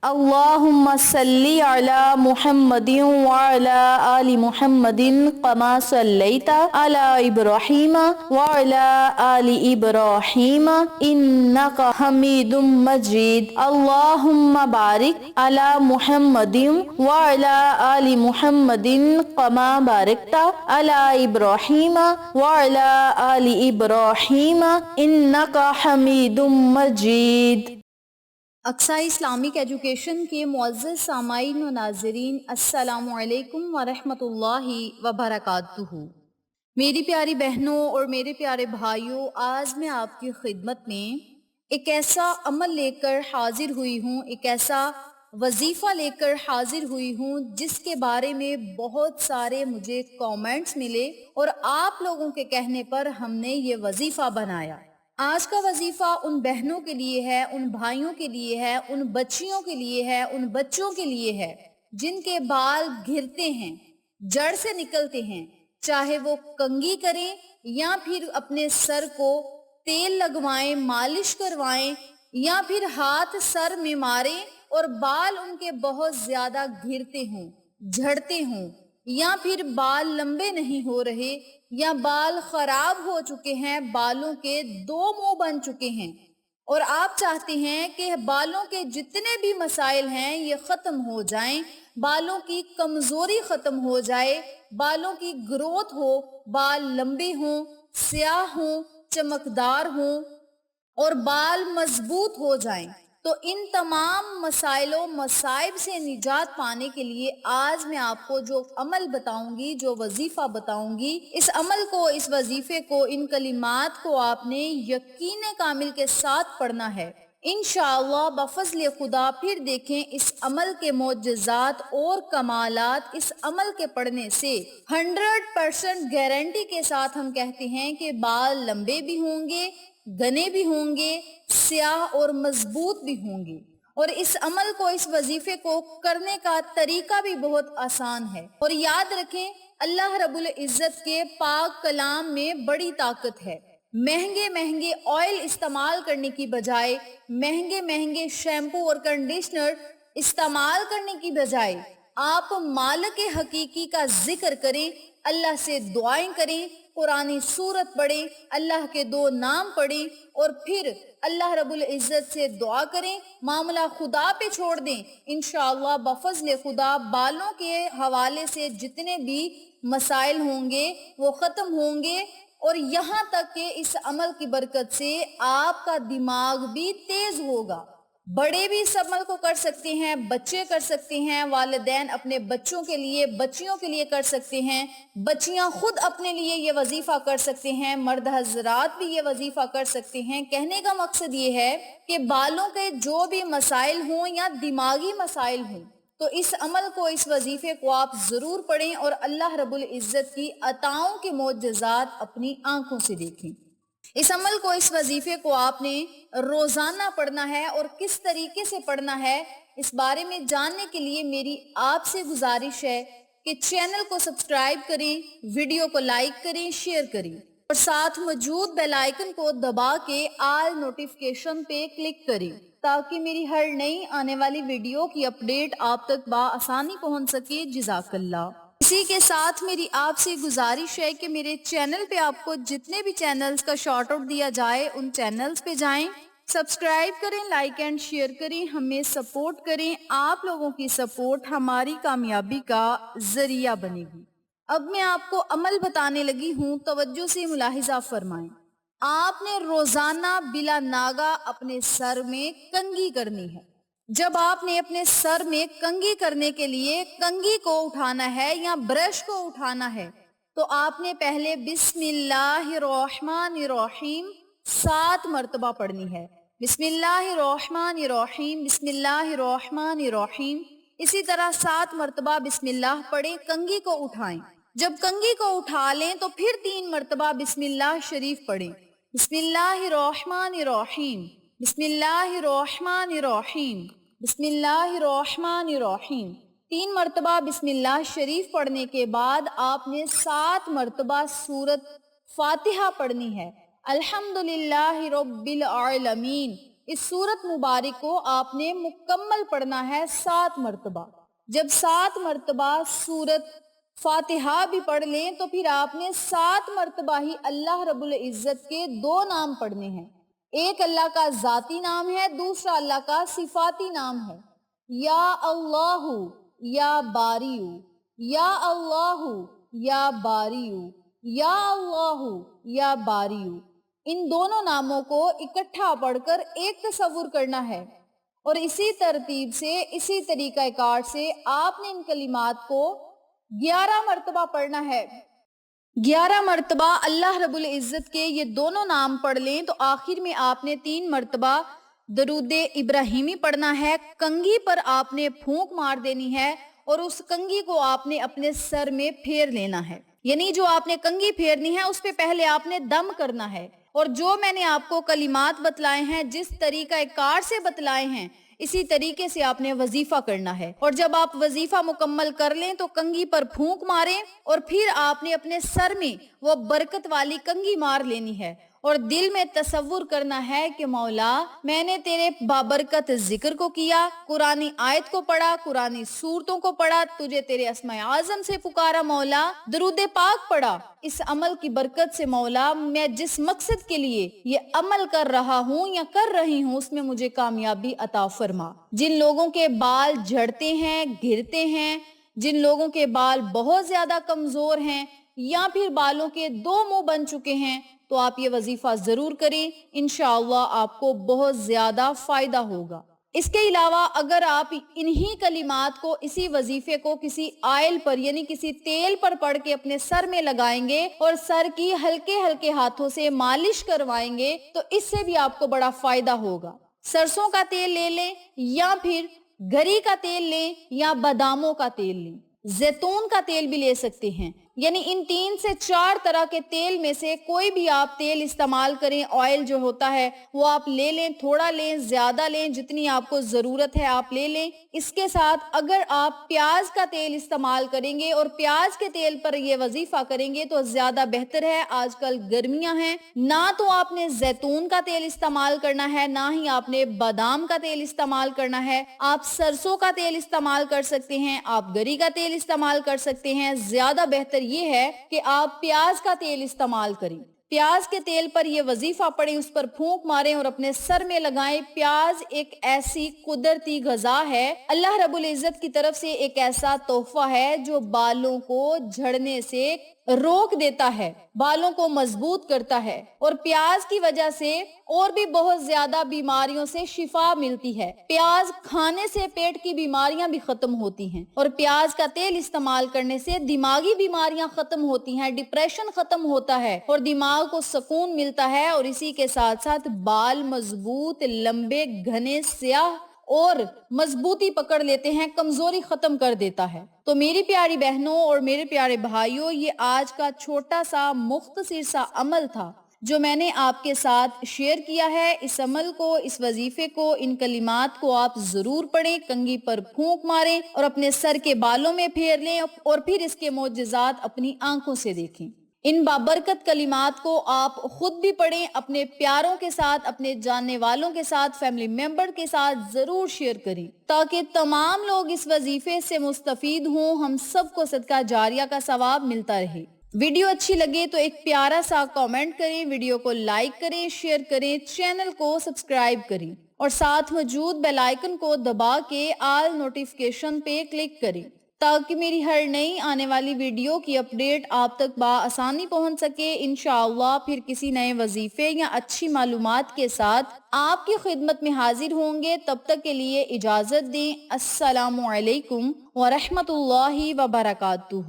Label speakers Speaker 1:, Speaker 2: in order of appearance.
Speaker 1: اللہم صلی علی محمد وعلی آل محمد کما صلیت علی ابراہیم وعلی آل ابراہیم انک حمید مجید اللہم بارک علی محمد وعلی آل محمد کما بارکت علی ابراہیم وعلی آل ابراہیم انک حمید مجید۔
Speaker 2: اقصی اسلامک ایجوکیشن کے معزز سامعین و ناظرین، السلام علیکم ورحمۃ اللہ وبرکاتہ۔ میری پیاری بہنوں اور میرے پیارے بھائیوں، آج میں آپ کی خدمت میں ایک ایسا عمل لے کر حاضر ہوئی ہوں، ایک ایسا وظیفہ لے کر حاضر ہوئی ہوں جس کے بارے میں بہت سارے مجھے کامنٹس ملے اور آپ لوگوں کے کہنے پر ہم نے یہ وظیفہ بنایا۔ آج کا وظیفہ ان بہنوں کے لیے ہے، ان بھائیوں کے لیے ہے، ان بچیوں کے لیے ہے، ان بچوں کے لیے ہے جن کے بال گھرتے ہیں، جڑ سے نکلتے ہیں، چاہے وہ کنگھی کریں یا پھر اپنے سر کو تیل لگوائیں، مالش کروائیں یا پھر ہاتھ سر میں ماریں اور بال ان کے بہت زیادہ گھرتے ہوں، جھڑتے ہوں، یا پھر بال لمبے نہیں ہو رہے یا بال خراب ہو چکے ہیں، بالوں کے دو منہ بن چکے ہیں اور آپ چاہتے ہیں کہ بالوں کے جتنے بھی مسائل ہیں یہ ختم ہو جائیں، بالوں کی کمزوری ختم ہو جائے، بالوں کی گروتھ ہو، بال لمبے ہوں، سیاہ ہوں، چمکدار ہوں اور بال مضبوط ہو جائیں۔ تو ان تمام مسائل و مصائب سے نجات پانے کے لیے آج میں آپ کو جو عمل بتاؤں گی، جو وظیفہ بتاؤں گی، اس عمل کو، اس وظیفے کو، ان کلمات کو آپ نے یقین کامل کے ساتھ پڑھنا ہے۔ انشاءاللہ بفضل خدا پھر دیکھیں اس عمل کے معجزات اور کمالات۔ اس عمل کے پڑھنے سے 100% گارنٹی کے ساتھ ہم کہتے ہیں کہ بال لمبے بھی ہوں گے، گھنے بھی ہوں گے، سیاہ اور مضبوط بھی ہوں گے۔ اور اس عمل کو، اس وظیفے کو کرنے کا طریقہ بھی بہت آسان ہے۔ اور یاد رکھیں، اللہ رب العزت کے پاک کلام میں بڑی طاقت ہے۔ مہنگے مہنگے آئل استعمال کرنے کی بجائے، مہنگے مہنگے شیمپو اور کنڈیشنر استعمال کرنے کی بجائے آپ مالک حقیقی کا ذکر کریں، اللہ سے دعائیں کریں، قرآنی سورت پڑھیں، اللہ کے 2 نام پڑھیں اور پھر اللہ رب العزت سے دعا کریں، معاملہ خدا پہ چھوڑ دیں۔ انشاءاللہ بفضل خدا بالوں کے حوالے سے جتنے بھی مسائل ہوں گے وہ ختم ہوں گے، اور یہاں تک کہ اس عمل کی برکت سے آپ کا دماغ بھی تیز ہوگا۔ بڑے بھی اس عمل کو کر سکتے ہیں، بچے کر سکتے ہیں، والدین اپنے بچوں کے لیے، بچیوں کے لیے کر سکتے ہیں، بچیاں خود اپنے لیے یہ وظیفہ کر سکتے ہیں، مرد حضرات بھی یہ وظیفہ کر سکتے ہیں۔ کہنے کا مقصد یہ ہے کہ بالوں کے جو بھی مسائل ہوں یا دماغی مسائل ہوں تو اس عمل کو، اس وظیفے کو آپ ضرور پڑھیں اور اللہ رب العزت کی عطاؤں کے معجزات اپنی آنکھوں سے دیکھیں۔ اس عمل کو، اس وظیفے کو آپ نے روزانہ پڑھنا ہے، اور کس طریقے سے پڑھنا ہے اس بارے میں جاننے کے لیے میری آپ سے گزارش ہے کہ چینل کو سبسکرائب کریں، ویڈیو کو لائک کریں، شیئر کریں اور ساتھ موجود بیل آئیکن کو دبا کے آل نوٹیفیکیشن پہ کلک کریں تاکہ میری ہر نئی آنے والی ویڈیو کی اپڈیٹ آپ تک بآسانی پہنچ سکے۔ جزاک اللہ۔ اسی کے ساتھ میری آپ سے گزارش ہے کہ میرے چینل پہ آپ کو جتنے بھی چینلز کا شارٹ آؤٹ دیا جائے ان چینلز پہ جائیں، سبسکرائب کریں، لائک اینڈ شیئر کریں، ہمیں سپورٹ کریں۔ آپ لوگوں کی سپورٹ ہماری کامیابی کا ذریعہ بنے گی۔ اب میں آپ کو عمل بتانے لگی ہوں، توجہ سے ملاحظہ فرمائیں۔ آپ نے روزانہ بلا ناگا اپنے سر میں کنگھی کرنی ہے۔ جب آپ نے اپنے سر میں کنگھی کرنے کے لیے کنگھی کو اٹھانا ہے یا برش کو اٹھانا ہے تو آپ نے پہلے بسم اللہ الرحمن الرحیم 7 مرتبہ پڑھنی ہے۔ بسم اللہ الرحمن الرحیم، بسم اللہ الرحمن الرحیم، اسی طرح 7 مرتبہ بسم اللہ پڑھیں، کنگھی کو اٹھائیں۔ جب کنگھی کو اٹھا لیں تو پھر 3 مرتبہ بسم اللہ شریف پڑھیں۔ بسم اللہ الرحمن الرحیم، بسم اللہ الرحمن الرحیم، بسم اللہ الرحمن الرحیم۔ 3 مرتبہ بسم اللہ شریف پڑھنے کے بعد آپ نے 7 مرتبہ سورت فاتحہ پڑھنی ہے۔ الحمدللہ رب العالمین، اس سورت مبارک کو آپ نے مکمل پڑھنا ہے 7 مرتبہ۔ جب 7 مرتبہ سورت فاتحہ بھی پڑھ لیں تو پھر آپ نے 7 مرتبہ ہی اللہ رب العزت کے 2 نام پڑھنے ہیں۔ ایک اللہ کا ذاتی نام ہے، دوسرا اللہ کا صفاتی نام ہے۔ یا اللہ یا باریو، یا اللہ یا باریو، یا اللہ یا باریو، ان دونوں ناموں کو اکٹھا پڑھ کر ایک تصور کرنا ہے، اور اسی ترتیب سے، اسی طریقہ کار سے آپ نے ان کلمات کو 11 مرتبہ پڑھنا ہے۔ 11 مرتبہ اللہ رب العزت کے یہ دونوں نام پڑھ لیں تو آخر میں آپ نے 3 مرتبہ درود ابراہیمی پڑھنا ہے۔ کنگھی پر آپ نے پھونک مار دینی ہے اور اس کنگھی کو آپ نے اپنے سر میں پھیر لینا ہے، یعنی جو آپ نے کنگھی پھیرنی ہے اس پہ پہلے آپ نے دم کرنا ہے، اور جو میں نے آپ کو کلمات بتلائے ہیں، جس طریقہ کار سے بتلائے ہیں، اسی طریقے سے آپ نے وظیفہ کرنا ہے۔ اور جب آپ وظیفہ مکمل کر لیں تو کنگھی پر پھونک ماریں، اور پھر آپ نے اپنے سر میں وہ برکت والی کنگھی مار لینی ہے، اور دل میں تصور کرنا ہے کہ مولا میں نے تیرے بابرکت ذکر کو کیا، قرآنی آیت کو پڑھا، قرآنی سورتوں کو پڑھا، تجھے تیرے اسماء اعظم سے پکارا مولا، درود پاک پڑھا۔ اس عمل کی برکت سے مولا میں جس مقصد کے لیے یہ عمل کر رہا ہوں یا کر رہی ہوں اس میں مجھے کامیابی عطا فرما۔ جن لوگوں کے بال جھڑتے ہیں، گرتے ہیں، جن لوگوں کے بال بہت زیادہ کمزور ہیں، یا پھر بالوں کے 2 منہ بن چکے ہیں، تو آپ یہ وظیفہ ضرور کریں، انشاءاللہ آپ کو بہت زیادہ فائدہ ہوگا۔ اس کے علاوہ اگر آپ انہی کلمات کو، اسی وظیفے کو کسی آئل پر یعنی کسی تیل پر پڑھ کے اپنے سر میں لگائیں گے اور سر کی ہلکے ہلکے ہاتھوں سے مالش کروائیں گے تو اس سے بھی آپ کو بڑا فائدہ ہوگا۔ سرسوں کا تیل لے لیں، یا پھر گری کا تیل لیں، یا باداموں کا تیل لیں، زیتون کا تیل بھی لے سکتے ہیں، یعنی ان 3 سے 4 طرح کے تیل میں سے کوئی بھی آپ تیل استعمال کریں۔ آئل جو ہوتا ہے وہ آپ لے لیں، تھوڑا لیں، زیادہ لیں، جتنی آپ کو ضرورت ہے آپ لے لیں۔ اس کے ساتھ اگر آپ پیاز کا تیل استعمال کریں گے اور پیاز کے تیل پر یہ وظیفہ کریں گے تو زیادہ بہتر ہے۔ آج کل گرمیاں ہیں، نہ تو آپ نے زیتون کا تیل استعمال کرنا ہے، نہ ہی آپ نے بادام کا تیل استعمال کرنا ہے۔ آپ سرسوں کا تیل استعمال کر سکتے ہیں، آپ گری کا تیل استعمال کر سکتے ہیں۔ زیادہ بہتر یہ ہے کہ آپ پیاز کا تیل استعمال کریں۔ پیاز کے تیل پر یہ وظیفہ پڑھیں، اس پر پھونک ماریں اور اپنے سر میں لگائیں۔ پیاز ایک ایسی قدرتی غذا ہے، اللہ رب العزت کی طرف سے ایک ایسا تحفہ ہے جو بالوں کو جھڑنے سے روک دیتا ہے، بالوں کو مضبوط کرتا ہے، اور پیاز کی وجہ سے اور بھی بہت زیادہ بیماریوں سے شفا ملتی ہے۔ پیاز کھانے سے پیٹ کی بیماریاں بھی ختم ہوتی ہیں، اور پیاز کا تیل استعمال کرنے سے دماغی بیماریاں ختم ہوتی ہیں، ڈپریشن ختم ہوتا ہے، اور دماغ کو سکون ملتا ہے، اور اسی کے ساتھ ساتھ بال مضبوط، لمبے، گھنے، سیاہ اور مضبوطی پکڑ لیتے ہیں، کمزوری ختم کر دیتا ہے۔ تو میری پیاری بہنوں اور میرے پیارے بھائیوں، یہ آج کا چھوٹا سا مختصر سا عمل تھا جو میں نے آپ کے ساتھ شیئر کیا ہے۔ اس عمل کو، اس وظیفے کو، ان کلمات کو آپ ضرور پڑھیں، کنگھی پر پھونک ماریں اور اپنے سر کے بالوں میں پھیر لیں، اور پھر اس کے معجزات اپنی آنکھوں سے دیکھیں۔ ان بابرکت کلمات کو آپ خود بھی پڑھیں، اپنے پیاروں کے ساتھ، اپنے جاننے والوں کے ساتھ، فیملی ممبر کے ساتھ ضرور شیئر کریں تاکہ تمام لوگ اس وظیفے سے مستفید ہوں، ہم سب کو صدقہ جاریہ کا ثواب ملتا رہے۔ ویڈیو اچھی لگے تو ایک پیارا سا کامنٹ کریں، ویڈیو کو لائک کریں، شیئر کریں، چینل کو سبسکرائب کریں، اور ساتھ موجود بیل آئیکن کو دبا کے آل نوٹیفیکیشن پہ کلک کریں تاکہ میری ہر نئی آنے والی ویڈیو کی اپڈیٹ آپ تک بآسانی پہنچ سکے۔ انشاءاللہ پھر کسی نئے وظیفے یا اچھی معلومات کے ساتھ آپ کی خدمت میں حاضر ہوں گے۔ تب تک کے لیے اجازت دیں۔ السلام علیکم ورحمۃ اللہ وبرکاتہ۔